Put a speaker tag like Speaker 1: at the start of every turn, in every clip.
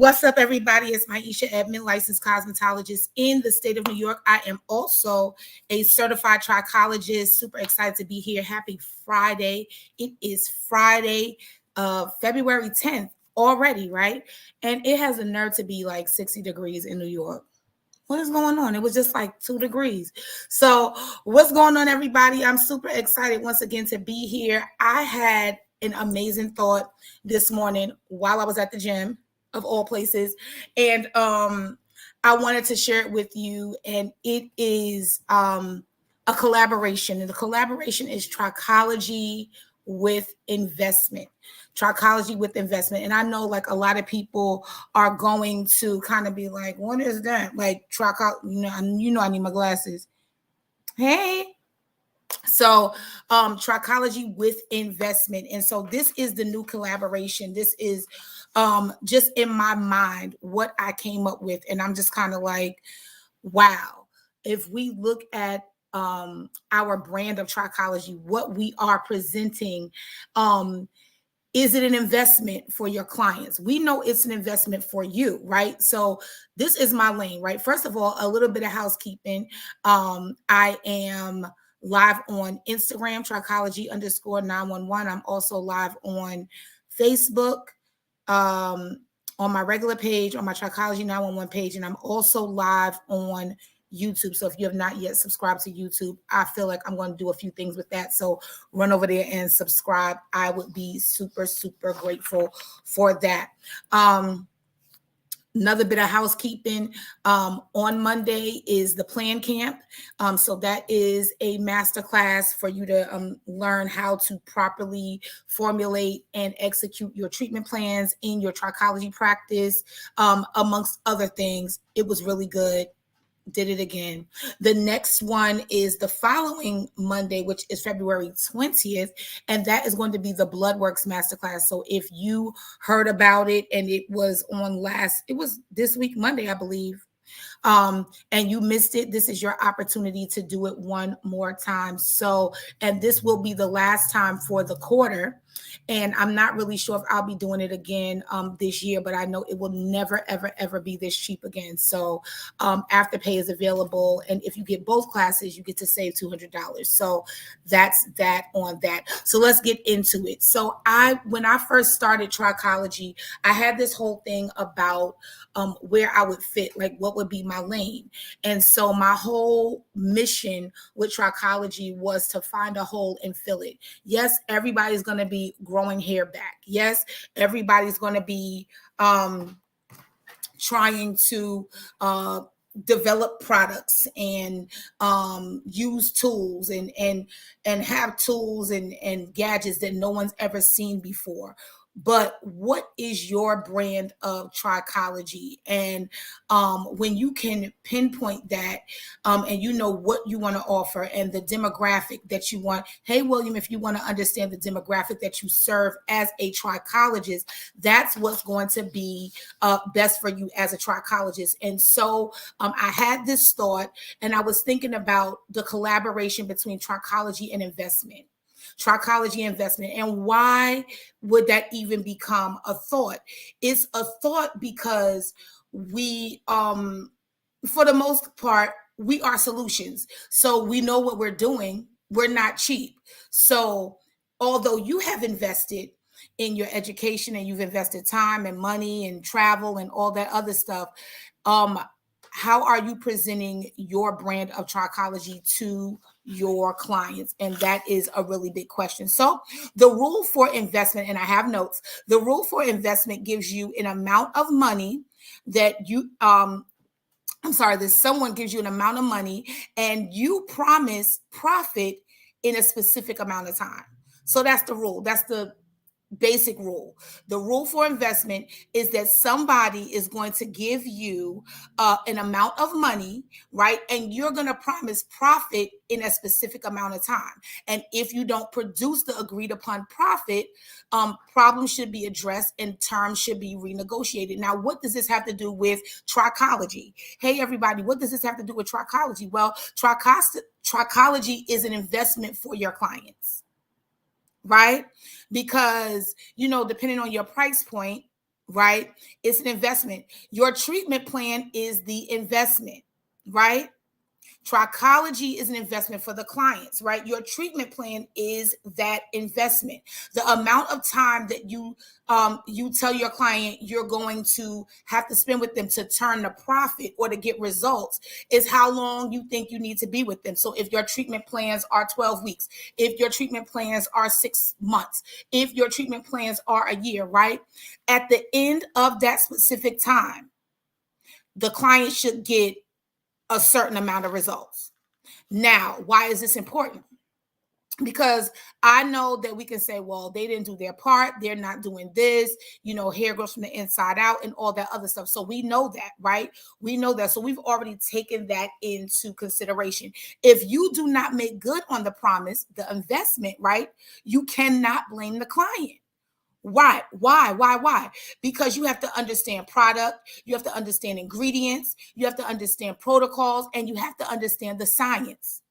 Speaker 1: What's up, everybody? It's Maisha Edmond, licensed cosmetologist in the state of New York. I am also a certified trichologist. Super excited to be here. Happy Friday. It is Friday, February 10th already, right? And it has a nerve to be like 60 degrees in New York. What is going on? It was just like 2 degrees. So what's going on, everybody? I'm super excited once again to be here. I had an amazing thought this morning while I was at the gym, of all places. And I wanted to share it with you. And it is a collaboration. And the collaboration is Trichology with investment. Trichology with investment. And I know like a lot of people are going to kind of be like, what is that? Like trichology, I need my glasses. Hey. So Trichology with investment. And so this is the new collaboration. This is just in my mind what I came up with. And I'm just kind of like, wow, if we look at our brand of Trichology, what we are presenting, is it an investment for your clients? We know it's an investment for you, right? So this is my lane, right? First of all, a little bit of housekeeping. I am live on Instagram, Trichology_911. I'm also live on Facebook, on my regular page, on my Trichology 911 page, and I'm also live on YouTube. So if you have not yet subscribed to YouTube, I feel like I'm going to do a few things with that. So run over there and subscribe. I would be super, super grateful for that. Another bit of housekeeping. On Monday is the Plan Camp. So that is a masterclass for you to learn how to properly formulate and execute your treatment plans in your trichology practice, amongst other things. It was really good. Did it again. The next one is the following Monday, which is February 20th, and that is going to be the Bloodworks Masterclass. So if you heard about it and it was this week, Monday, I believe, and you missed it, this is your opportunity to do it one more time. So, and this will be the last time for the quarter. And I'm not really sure if I'll be doing it again this year, but I know it will never, ever, ever be this cheap again. So Afterpay is available. And if you get both classes, you get to save $200. So that's that on that. So let's get into it. So when I first started Trichology, I had this whole thing about where I would fit, like what would be my lane. And so my whole mission with Trichology was to find a hole and fill it. Yes, everybody's going to be growing hair back. Yes, everybody's going to be trying to develop products and use tools and have tools and gadgets that no one's ever seen before. But what is your brand of Trichology? And when you can pinpoint that and you know what you want to offer and the demographic that you want. Hey, William, if you want to understand the demographic that you serve as a trichologist, that's what's going to be best for you as a trichologist. And so I had this thought and I was thinking about the collaboration between trichology and investment. Trichology investment. And why would that even become a thought? It's a thought because we, for the most part, we are solutions. So we know what we're doing. We're not cheap. So although you have invested in your education and you've invested time and money and travel and all that other stuff, how are you presenting your brand of trichology to your clients? And that is a really big question. So the rule for investment, and I have notes, the rule for investment gives you an amount of money that someone gives you an amount of money and you promise profit in a specific amount of time. So that's the rule. That's the basic rule. The rule for investment is that somebody is going to give you an amount of money, right? And you're going to promise profit in a specific amount of time. And if you don't produce the agreed upon profit, problems should be addressed and terms should be renegotiated. Now, what does this have to do with trichology? Hey, everybody, what does this have to do with trichology? Well, trichology is an investment for your clients, right? Because, depending on your price point, right? It's an investment. Your treatment plan is the investment, right? Trichology is an investment for the clients, right? Your treatment plan is that investment. The amount of time that you tell your client you're going to have to spend with them to turn the profit or to get results is how long you think you need to be with them. So if your treatment plans are 12 weeks, if your treatment plans are 6 months, if your treatment plans are a year, right? At the end of that specific time, the client should get a certain amount of results. Now, why is this important? Because I know that we can say, well, they didn't do their part. They're not doing this, hair grows from the inside out and all that other stuff. So we know that, right? We know that. So we've already taken that into consideration. If you do not make good on the promise, the investment, right? You cannot blame the client. Why? Because you have to understand product, you have to understand ingredients, you have to understand protocols, and you have to understand the science.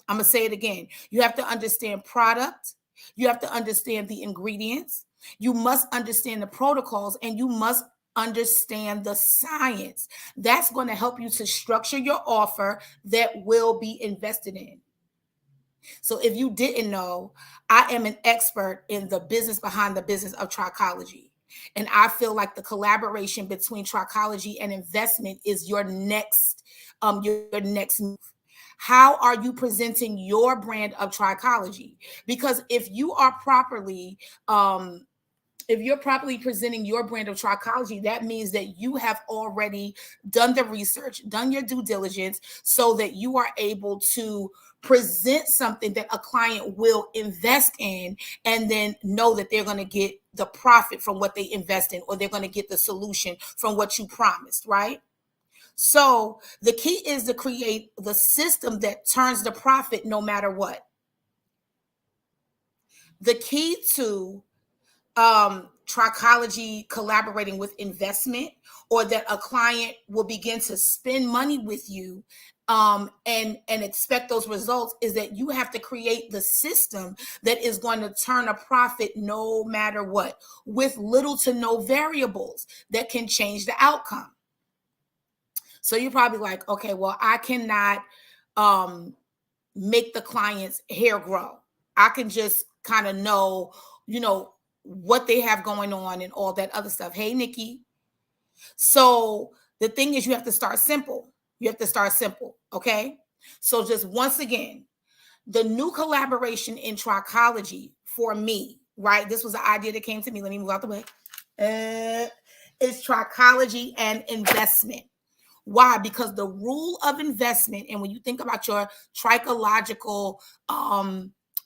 Speaker 1: I'm going to say it again. You have to understand product, you have to understand the ingredients, you must understand the protocols, and you must understand the science. That's going to help you to structure your offer that will be invested in. So if you didn't know, I am an expert in the business behind the business of trichology. And I feel like the collaboration between trichology and investment is your next move. How are you presenting your brand of trichology? Because if you're properly presenting your brand of trichology, that means that you have already done the research, done your due diligence, so that you are able to present something that a client will invest in and then know that they're going to get the profit from what they invest in, or they're going to get the solution from what you promised, right? So the key is to create the system that turns the profit no matter what. The key to trichology collaborating with investment, or that a client will begin to spend money with you and expect those results, is that you have to create the system that is going to turn a profit no matter what, with little to no variables that can change the outcome. So you're probably like, okay, well, I cannot make the client's hair grow. I can just kind of know, what they have going on and all that other stuff. Hey, Nikki. So the thing is, you have to start simple. Okay? So just once again, the new collaboration in trichology for me, right? This was an idea that came to me. Let me move out the way. It's trichology and investment. Why? Because the rule of investment, and when you think about your trichological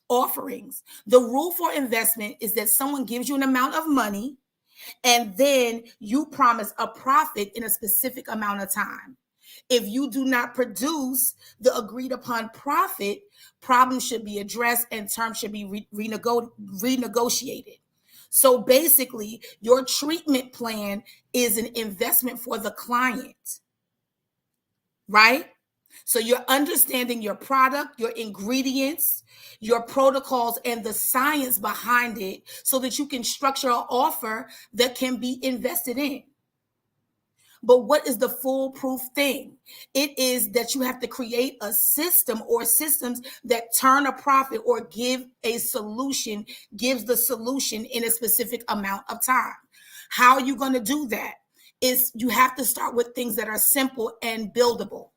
Speaker 1: offerings, the rule for investment is that someone gives you an amount of money and then you promise a profit in a specific amount of time. If you do not produce the agreed upon profit, problems should be addressed and terms should be renegotiated. So basically, your treatment plan is an investment for the client, right? So you're understanding your product, your ingredients, your protocols, and the science behind it, so that you can structure an offer that can be invested in. But what is the foolproof thing? It is that you have to create a system or systems that turn a profit or gives the solution in a specific amount of time. How are you going to do that? Is you have to start with things that are simple and buildable.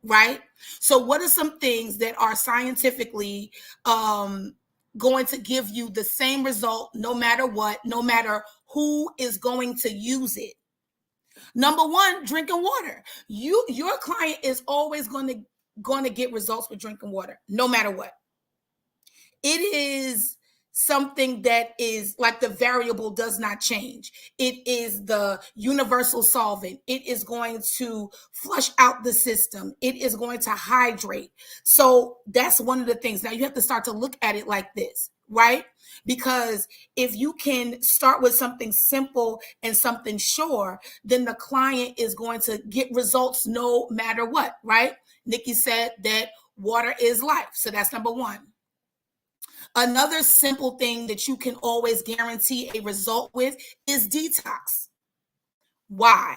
Speaker 1: Right? So what are some things that are scientifically going to give you the same result no matter what, no matter who is going to use it? Number one, drinking water. Your client is always going to get results with drinking water, no matter what. It is something that is like the variable does not change. It is the universal solvent. It is going to flush out the system. It is going to hydrate. So that's one of the things. Now you have to start to look at it like this, right? Because if you can start with something simple and something sure, then the client is going to get results no matter what, right? Nikki said that water is life. So that's number one. Another simple thing that you can always guarantee a result with is detox. Why?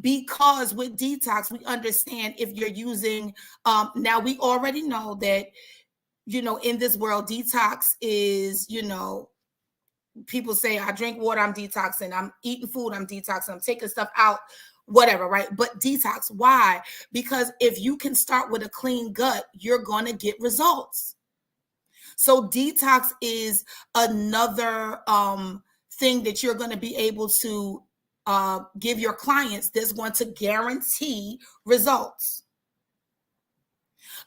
Speaker 1: Because with detox, we understand if you're using, now we already know that, in this world, detox is, people say, I drink water, I'm detoxing, I'm eating food, I'm detoxing, I'm taking stuff out, whatever, right? But detox, why? Because if you can start with a clean gut, you're going to get results. So detox is another thing that you're going to be able to give your clients that's going to guarantee results.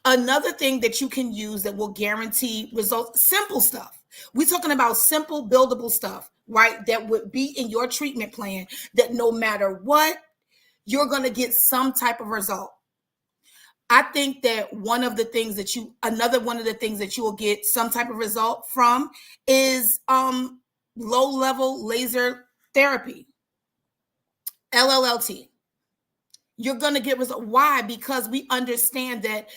Speaker 1: Another thing that you can use that will guarantee results, simple stuff. We're talking about simple, buildable stuff, right? That would be in your treatment plan that no matter what, you're going to get some type of result. I think that another one of the things that you will get some type of result from is low level laser therapy, LLT. You're going to get results. Why? Because we understand that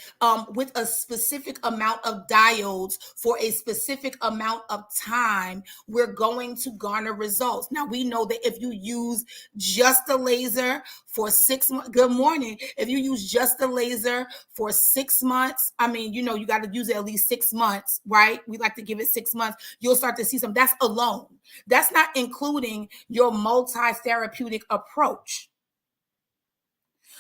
Speaker 1: with a specific amount of diodes for a specific amount of time, we're going to garner results. Now, we know that if you use just the laser for 6 months, good morning. If you use just the laser for 6 months, I mean, you got to use it at least 6 months, right? We like to give it 6 months. You'll start to see some. That's alone. That's not including your multi-therapeutic approach.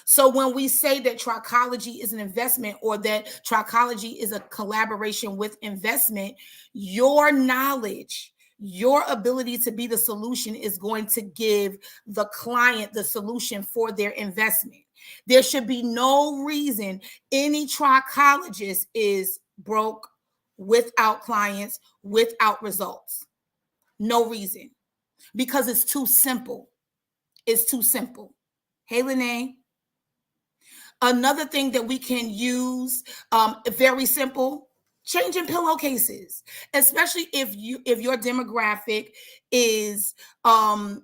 Speaker 1: So when we say that Trichology is an investment or that Trichology is a collaboration with investment, your knowledge, your ability to be the solution is going to give the client the solution for their investment. There should be no reason any trichologist is broke, without clients, without results. No reason. Because it's too simple. It's too simple. Hey, Lene. Another thing that we can use, very simple, changing pillowcases, especially if your demographic is one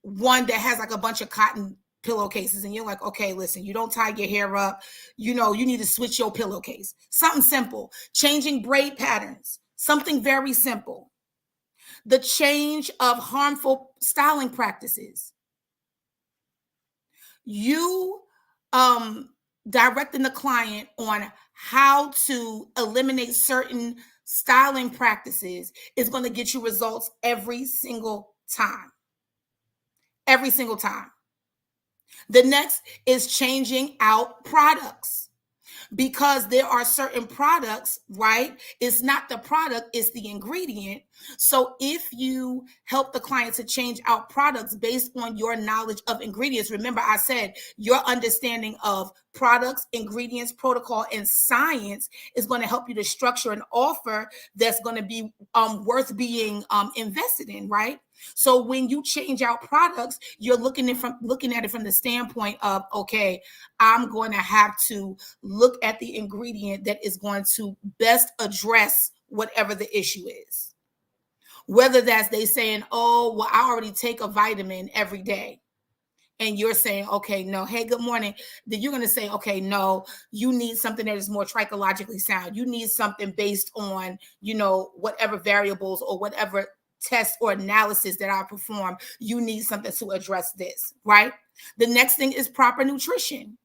Speaker 1: that has like a bunch of cotton pillowcases and you're like, okay, listen, you don't tie your hair up, you need to switch your pillowcase. Something simple. Changing braid patterns, something very simple. The change of harmful styling practices. You directing the client on how to eliminate certain styling practices is going to get you results every single time. Every single time. The next is changing out products. Because there are certain products, right? It's not the product, it's the ingredient. So if you help the client to change out products based on your knowledge of ingredients, remember I said your understanding of products, ingredients, protocol, and science is going to help you to structure an offer that's going to be worth being invested in, right? So when you change out products, you're looking at it from the standpoint of, okay, I'm going to have to look at the ingredient that is going to best address whatever the issue is. Whether that's they saying, oh, well, I already take a vitamin every day. And you're saying, okay, no, hey, good morning. Then you're going to say, okay, no, you need something that is more trichologically sound. You need something based on, whatever variables or whatever test or analysis that I perform. You need something to address this, right? The next thing is proper nutrition.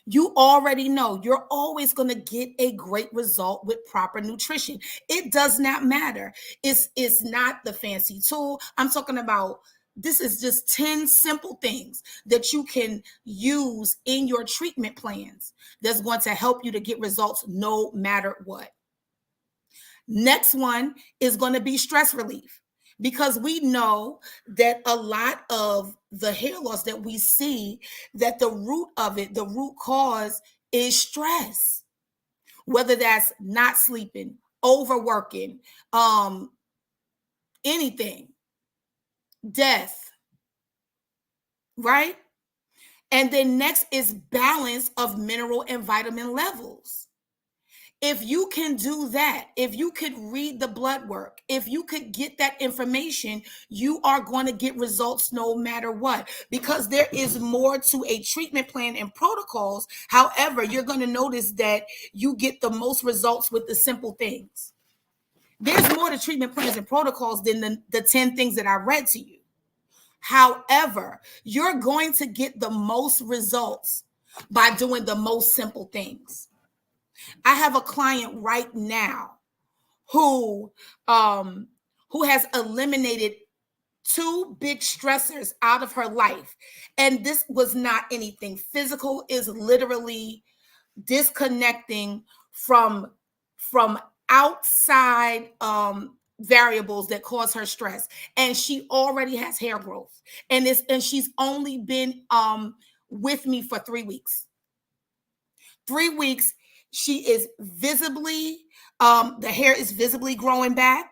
Speaker 1: You already know you're always going to get a great result with proper nutrition. It does not matter. It's not the fancy tool. I'm talking about, this is just 10 simple things that you can use in your treatment plans that's going to help you to get results no matter what. Next one is going to be stress relief, because we know that a lot of the hair loss that we see, that the root of it, the root cause is stress, whether that's not sleeping, overworking, anything, death, right? And then next is balance of mineral and vitamin levels. If you can do that, if you could read the blood work, if you could get that information, you are going to get results no matter what, because there is more to a treatment plan and protocols. However, you're going to notice that you get the most results with the simple things. There's more to treatment plans and protocols than the 10 things that I read to you. However, you're going to get the most results by doing the most simple things. I have a client right now who has eliminated 2 big stressors out of her life. And this was not anything physical, is literally disconnecting from outside variables that cause her stress. And she already has hair growth. And she's only been with me for 3 weeks. 3 weeks, she is visibly the hair is visibly growing back.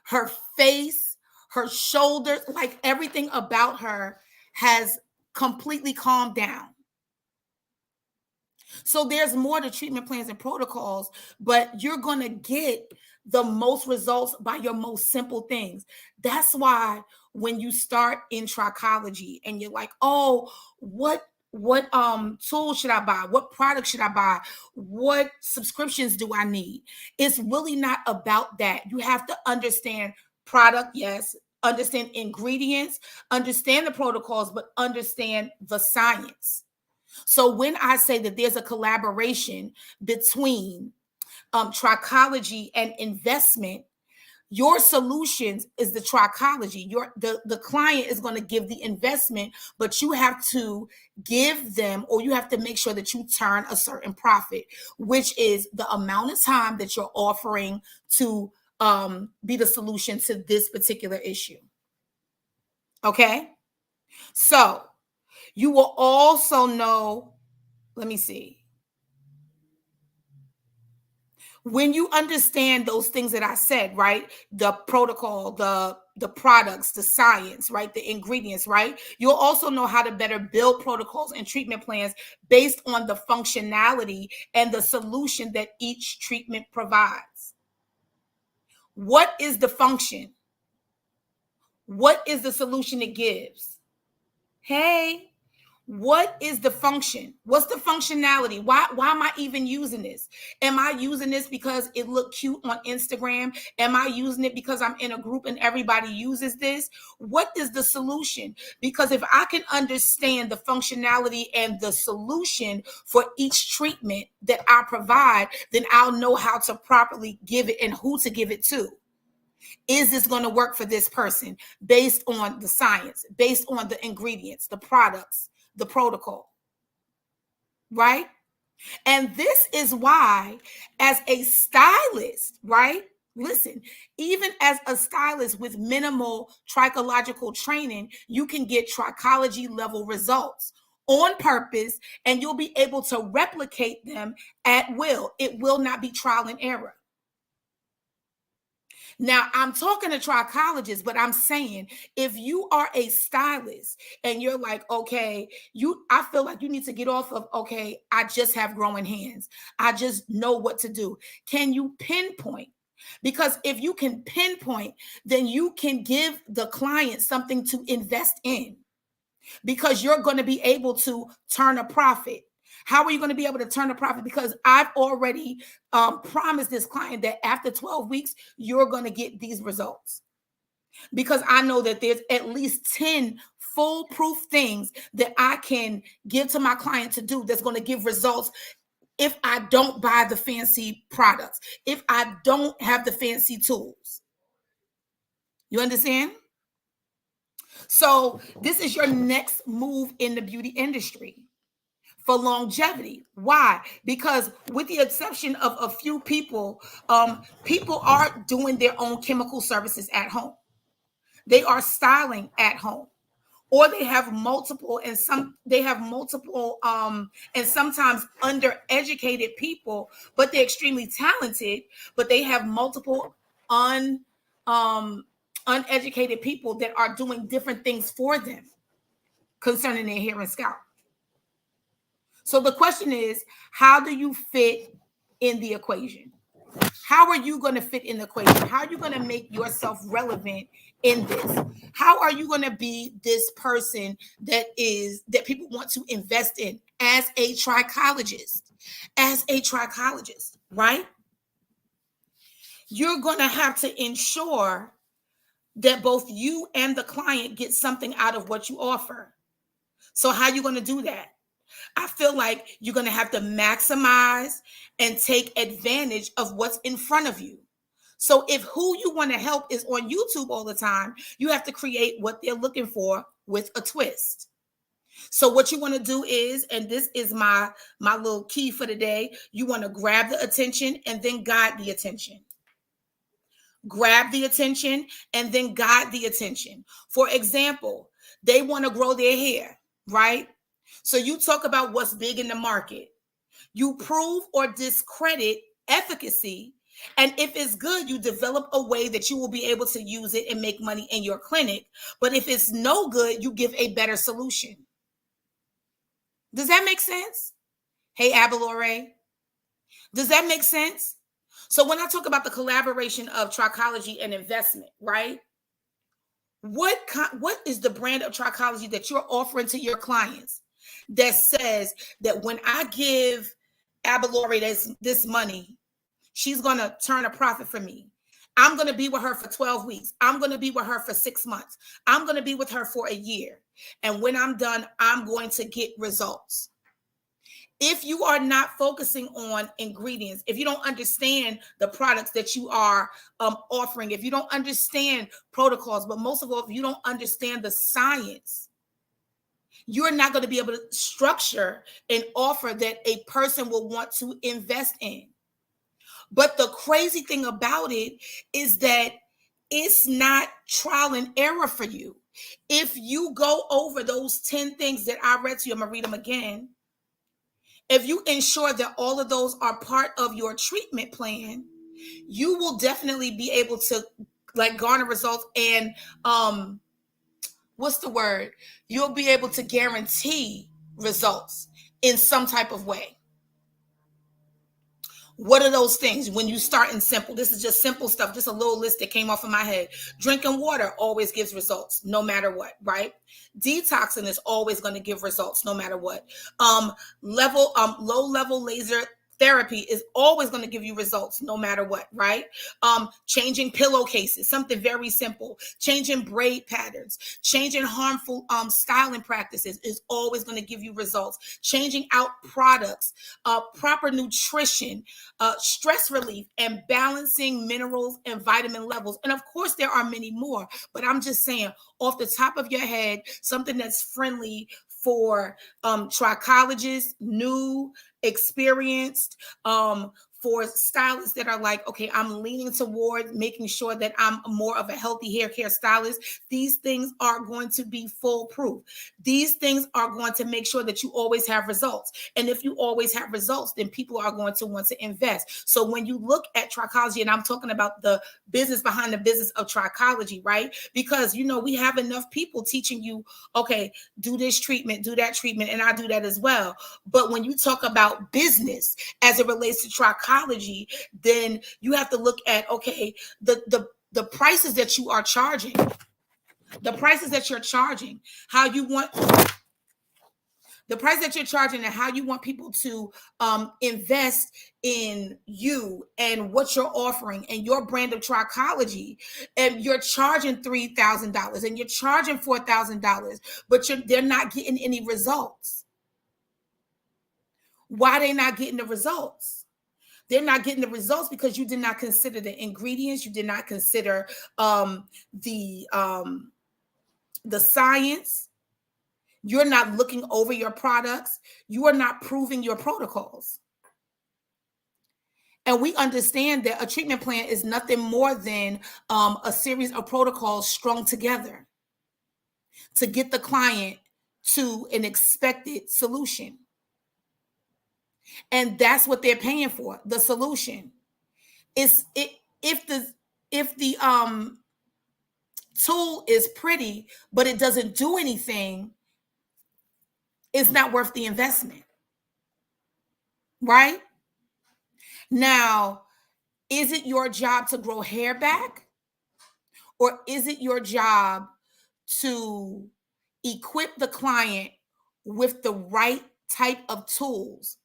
Speaker 1: Her face, her shoulders, like everything about her has completely calmed down. So there's more to treatment plans and protocols, but you're going to get the most results by your most simple things. That's why when you start in trichology and you're like, oh, what tools should I buy? What products should I buy? What subscriptions do I need? It's really not about that. You have to understand product, yes, understand ingredients, understand the protocols, but understand the science. So when I say that there's a collaboration between trichology and investment, your solutions is the trichology. The client is going to give the investment, but you have to give them, or you have to make sure that you turn a certain profit, which is the amount of time that you're offering to be the solution to this particular issue. Okay? So you will also know, let me see. When you understand those things that I said, right? The protocol, the products, the science, right? The ingredients, right? You'll also know how to better build protocols and treatment plans based on the functionality and the solution that each treatment provides. What is the function? What is the solution it gives? Hey, what is the function? What's the functionality? Why am I even using this? Am I using this because it looked cute on Instagram? Am I using it because I'm in a group and everybody uses this? What is the solution? Because if I can understand the functionality and the solution for each treatment that I provide, then I'll know how to properly give it and who to give it to. Is this going to work for this person based on the science, based on the ingredients, the products, the protocol, right? And this is why, as a stylist, right? Listen, even as a stylist with minimal trichological training, you can get trichology level results on purpose, and you'll be able to replicate them at will. It will not be trial and error. Now, I'm talking to trichologists, but I'm saying if you are a stylist and you're like, okay, I feel like you need to get off of, okay, I just have growing hands. I just know what to do. Can you pinpoint? Because if you can pinpoint, then you can give the client something to invest in, because you're going to be able to turn a profit. How are you going to be able to turn a profit? Because I've already promised this client that after 12 weeks, you're going to get these results. Because I know that there's at least 10 foolproof things that I can give to my client to do that's going to give results if I don't buy the fancy products, if I don't have the fancy tools. You understand? So this is your next move in the beauty industry. For longevity. Why? Because with the exception of a few people, people are doing their own chemical services at home. They are styling at home, or they have multiple, and sometimes undereducated people, but they're extremely talented, but they have multiple uneducated people that are doing different things for them concerning their hair and scalp. So the question is, how do you fit in the equation? How are you going to fit in the equation? How are you going to make yourself relevant in this? How are you going to be this person that people want to invest in as a trichologist? As a trichologist, right? you're going to have to ensure that both you and the client get something out of what you offer. So how are you going to do that? I feel like you're going to have to maximize and take advantage of what's in front of you. So if who you want to help is on YouTube all the time, you have to create what they're looking for with a twist. So what you want to do is, and this is my little key for the day, you want to grab the attention and then guide the attention. Grab the attention and then guide the attention. For example, they want to grow their hair, right? So you talk about what's big in the market. You prove or discredit efficacy. And if it's good, you develop a way that you will be able to use it and make money in your clinic. But if it's no good, you give a better solution. Does that make sense? Hey, Abalore, does that make sense? So when I talk about the collaboration of Trichology and investment, right? What is the brand of Trichology that you're offering to your clients that says that when I give Abalore this money, she's going to turn a profit for me? I'm going to be with her for 12 weeks. I'm going to be with her for 6 months. I'm going to be with her for a year. And when I'm done, I'm going to get results. If you are not focusing on ingredients, if you don't understand the products that you are offering, if you don't understand protocols, but most of all, if you don't understand the science, you're not going to be able to structure an offer that a person will want to invest in. But the crazy thing about it is that it's not trial and error for you. If you go over those 10 things that I read to you, I'm going to read them again. If you ensure that all of those are part of your treatment plan, you will definitely be able to garner results and what's the word? You'll be able to guarantee results in some type of way. What are those things? When you start in simple, this is just simple stuff, just a little list that came off of my head. Drinking water always gives results no matter what, right? Detoxing is always going to give results no matter what. Low level laser therapy is always going to give you results no matter what, right? Changing pillowcases, something very simple. Changing braid patterns, changing harmful styling practices is always going to give you results. Changing out products, proper nutrition, stress relief, and balancing minerals and vitamin levels. And of course, there are many more, but I'm just saying off the top of your head, something that's friendly for trichologists, new, experienced, for stylists that are like, okay, I'm leaning toward making sure that I'm more of a healthy hair care stylist. These things are going to be foolproof. These things are going to make sure that you always have results. And if you always have results, then people are going to want to invest. So when you look at Trichology, and I'm talking about the business behind the business of Trichology, right? Because, we have enough people teaching you, okay, do this treatment, do that treatment, and I do that as well. But when you talk about business as it relates to Trichology, then you have to look at, okay, the prices that you are charging, how you want the price that you're charging and how you want people to invest in you and what you're offering and your brand of Trichology. And you're charging $3,000 and you're charging $4,000, but they're not getting any results. Why are they not getting the results? They're not getting the results because you did not consider the ingredients. You did not consider the science. You're not looking over your products. You are not proving your protocols. And we understand that a treatment plan is nothing more than a series of protocols strung together to get the client to an expected solution. And that's what they're paying for, the solution. If the tool is pretty, but it doesn't do anything, it's not worth the investment. Right? Now, is it your job to grow hair back? Or is it your job to equip the client with the right type of tools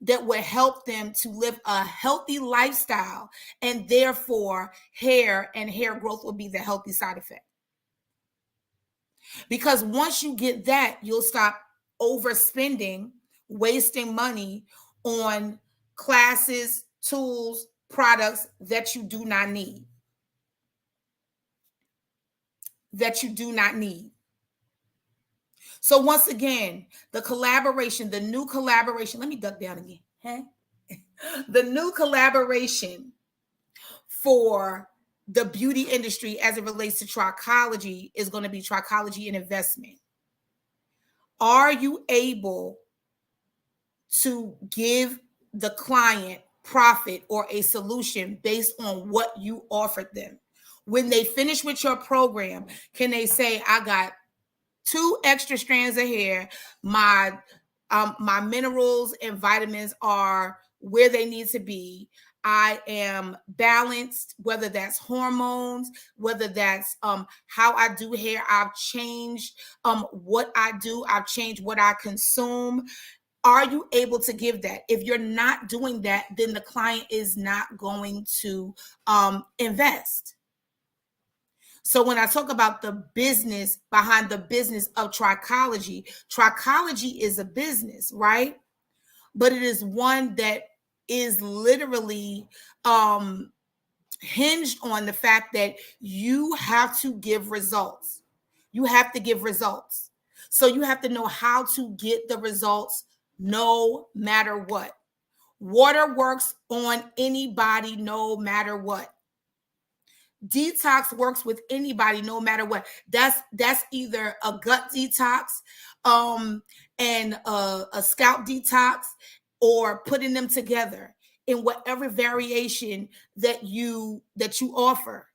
Speaker 1: that would help them to live a healthy lifestyle, and therefore hair and hair growth will be the healthy side effect. Because once you get that, you'll stop overspending, wasting money on classes, tools, products that you do not need. That you do not need. So once again, the collaboration, the new collaboration, let me duck down again. Okay? The new collaboration for the beauty industry as it relates to Trichology is going to be Trichology and investment. Are you able to give the client profit or a solution based on what you offered them? When they finish with your program, can they say, I got 2 extra strands of hair, my minerals and vitamins are where they need to be, I am balanced, whether that's hormones, whether that's how I do hair, I've changed what I do, I've changed what I consume. Are you able to give that? If you're not doing that, then the client is not going to invest. So when I talk about the business behind the business of Trichology, Trichology is a business, right? But it is one that is literally hinged on the fact that you have to give results. You have to give results. So you have to know how to get the results no matter what. Water works on anybody no matter what. Detox works with anybody no matter what. That's either a gut detox and a scalp detox, or putting them together in whatever variation that you offer.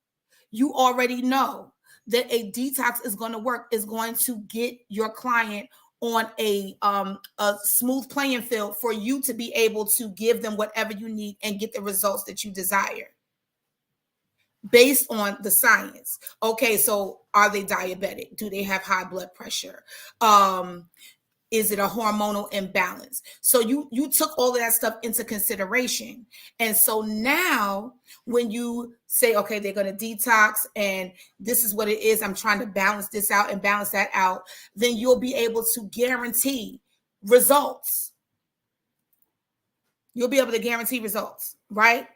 Speaker 1: You already know that a detox is going to work, is going to get your client on a smooth playing field for you to be able to give them whatever you need and get the results that you desire based on the science. Okay, so are they diabetic? Do they have high blood pressure? Is it a hormonal imbalance? So you took all of that stuff into consideration. And so now when you say, okay, they're going to detox and this is what it is, I'm trying to balance this out and balance that out, then you'll be able to guarantee results. You'll be able to guarantee results, right?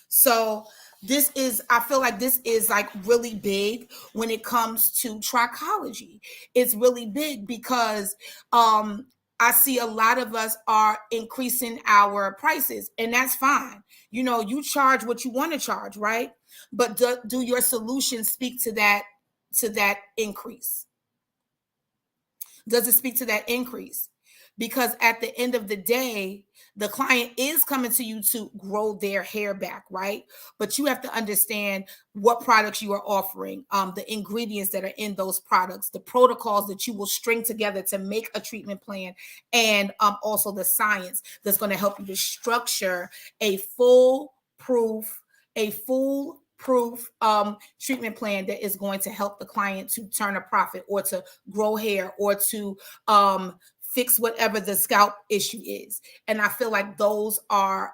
Speaker 1: So I feel like this is like really big when it comes to Trichology. It's really big because I see a lot of us are increasing our prices, and that's fine. You know, you charge what you want to charge, right? But do your solutions speak to that increase? Does it speak to that increase? Because at the end of the day, the client is coming to you to grow their hair back, right? But you have to understand what products you are offering, the ingredients that are in those products, the protocols that you will string together to make a treatment plan, and also the science that's going to help you to structure a foolproof treatment plan that is going to help the client to turn a profit or to grow hair or to fix whatever the scalp issue is. And I feel like those are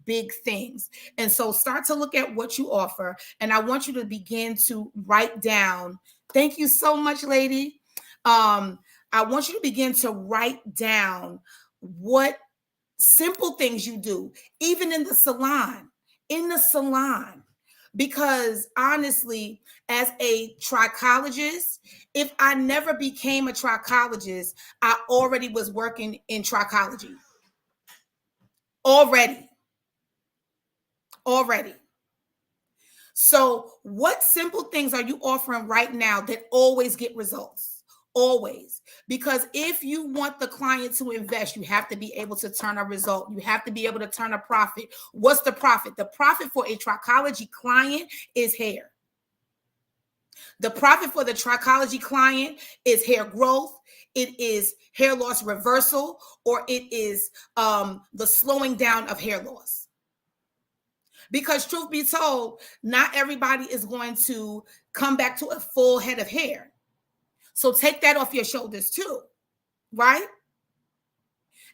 Speaker 1: big things. And so start to look at what you offer. And I want you to begin to write down. Thank you so much, lady. I want you to begin to write down what simple things you do, even in the salon, because honestly, as a trichologist, if I never became a trichologist, I already was working in trichology. Already. So what simple things are you offering right now that always get results? Always. Because if you want the client to invest, you have to be able to turn a result. You have to be able to turn a profit. What's the profit? The profit for a Trichology client is hair. The profit for the Trichology client is hair growth. It is hair loss reversal, or it is the slowing down of hair loss. Because truth be told, not everybody is going to come back to a full head of hair. So take that off your shoulders too, right?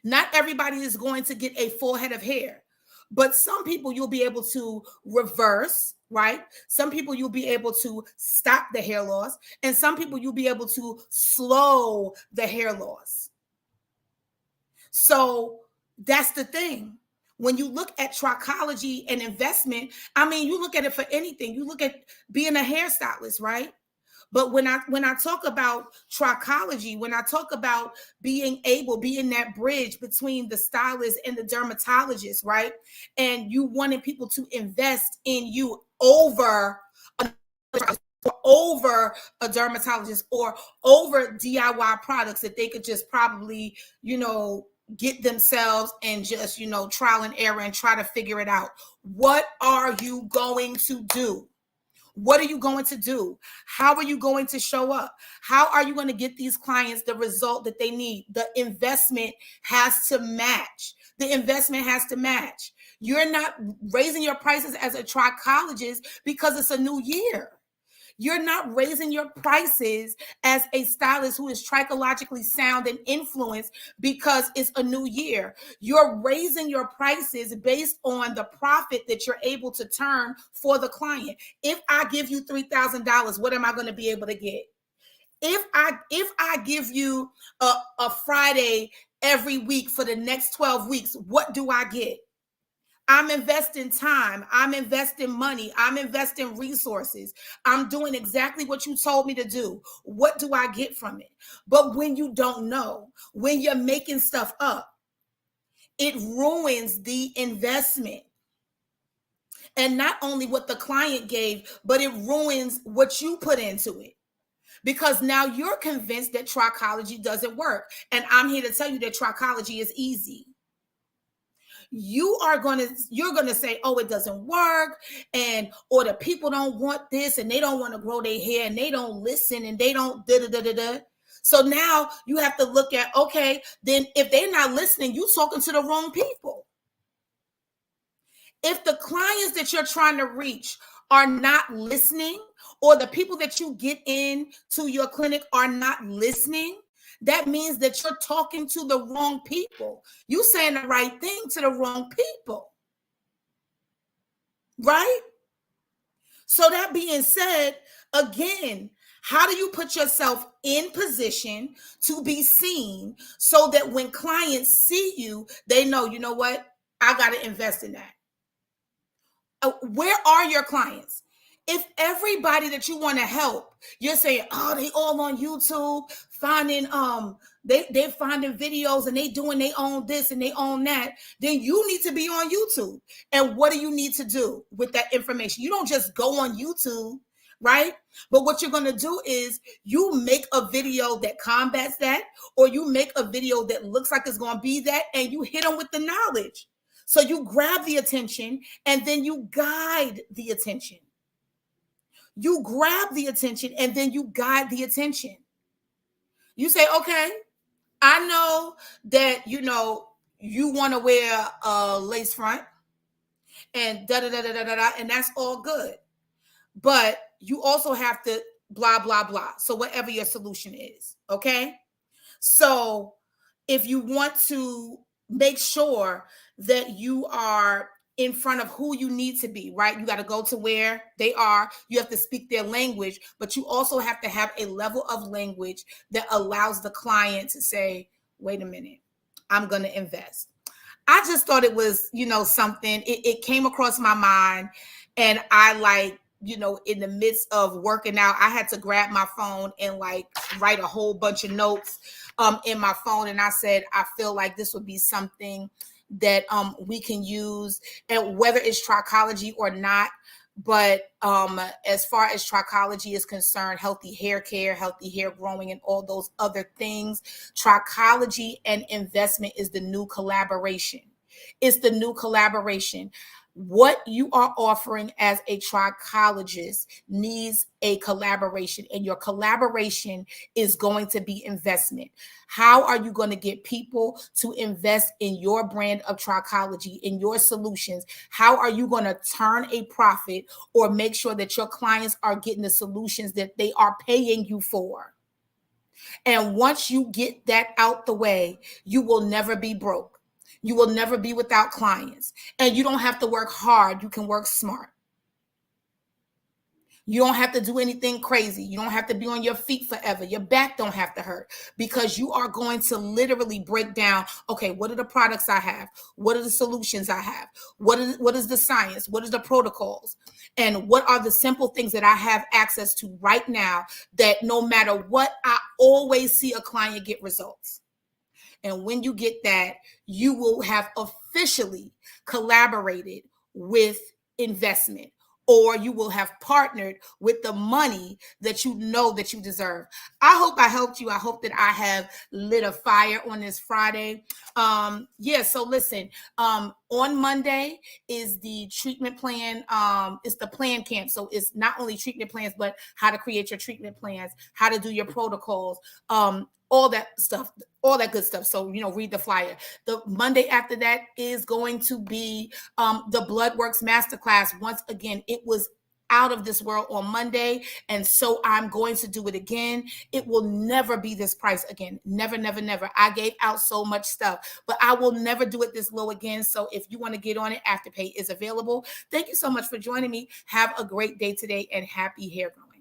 Speaker 1: Not everybody is going to get a full head of hair, but some people you'll be able to reverse, right? Some people you'll be able to stop the hair loss, and some people you'll be able to slow the hair loss. So that's the thing. When you look at trichology and investment, I mean, you look at it for anything. You look at being a hairstylist, right? But when I talk about trichology, when I talk about being that bridge between the stylist and the dermatologist, right? And you wanting people to invest in you over a dermatologist or over DIY products that they could just probably, get themselves and just, trial and error and try to figure it out. What are you going to do? What are you going to do? How are you going to show up? How are you going to get these clients the result that they need? The investment has to match. The investment has to match. You're not raising your prices as a trichologist because it's a new year. You're not raising your prices as a stylist who is trichologically sound and influenced because it's a new year. You're raising your prices based on the profit that you're able to turn for the client. If I give you $3,000, what am I going to be able to get? If I give you a Friday every week for the next 12 weeks, what do I get? I'm investing time. I'm investing money. I'm investing resources. I'm doing exactly what you told me to do. What do I get from it? But when you don't know, when you're making stuff up, it ruins the investment. And not only what the client gave, but it ruins what you put into it. Because now you're convinced that trichology doesn't work. And I'm here to tell you that trichology is easy. You're going to say, oh, it doesn't work, or the people don't want this and they don't want to grow their hair and they don't listen and they don't da. So now you have to look at, okay, then if they're not listening, you're talking to the wrong people. If the clients that you're trying to reach are not listening, or the people that you get in to your clinic are not listening, that means that you're talking to the wrong people. You're saying the right thing to the wrong people. Right? So that being said, again, how do you put yourself in position to be seen so that when clients see you, they know, you know what? I got to invest in that. Where are your clients? If everybody that you want to help, you're saying, oh, they all on YouTube finding they're finding videos and they doing they own this and they own that, then you need to be on YouTube. And what do you need to do with that information? You don't just go on YouTube, right? But what you're going to do is you make a video that combats that, or you make a video that looks like it's going to be that, and you hit them with the knowledge. So you grab the attention and then you guide the attention. You grab the attention and then you guide the attention. You say, okay, I know that, you want to wear a lace front and da-da-da-da-da-da, and that's all good. But you also have to blah, blah, blah. So whatever your solution is, okay? So if you want to make sure that you are in front of who you need to be, right? You got to go to where they are. You have to speak their language, but you also have to have a level of language that allows the client to say, wait a minute, I'm going to invest. I just thought it was, something, it came across my mind, and I in the midst of working out, I had to grab my phone and write a whole bunch of notes in my phone. And I said, I feel like this would be something that we can use, and whether it's trichology or not. But as far as trichology is concerned, healthy hair care, healthy hair growing, and all those other things, trichology and investment is the new collaboration. It's the new collaboration. What you are offering as a trichologist needs a collaboration, and your collaboration is going to be investment. How are you going to get people to invest in your brand of trichology, in your solutions? How are you going to turn a profit or make sure that your clients are getting the solutions that they are paying you for? And once you get that out the way, you will never be broke. You will never be without clients. And you don't have to work hard. You can work smart. You don't have to do anything crazy. You don't have to be on your feet forever. Your back don't have to hurt, because you are going to literally break down, okay, what are the products I have? What are the solutions I have? What is the science? What is the protocols? And what are the simple things that I have access to right now that no matter what, I always see a client get results. And when you get that, you will have officially collaborated with investment, or you will have partnered with the money that you know that you deserve. I hope I helped you. I hope that I have lit a fire on this Friday. So listen, on Monday is the treatment plan. It's the plan camp. So it's not only treatment plans, but how to create your treatment plans, how to do your protocols, all that stuff, all that good stuff. So, read the flyer. The Monday after that is going to be the Bloodworks Masterclass. Once again, it was out of this world on Monday, and so I'm going to do it again. It will never be this price again. Never, never, never. I gave out so much stuff, but I will never do it this low again. So if you want to get on it, Afterpay is available. Thank you so much for joining me. Have a great day today, and happy hair growing.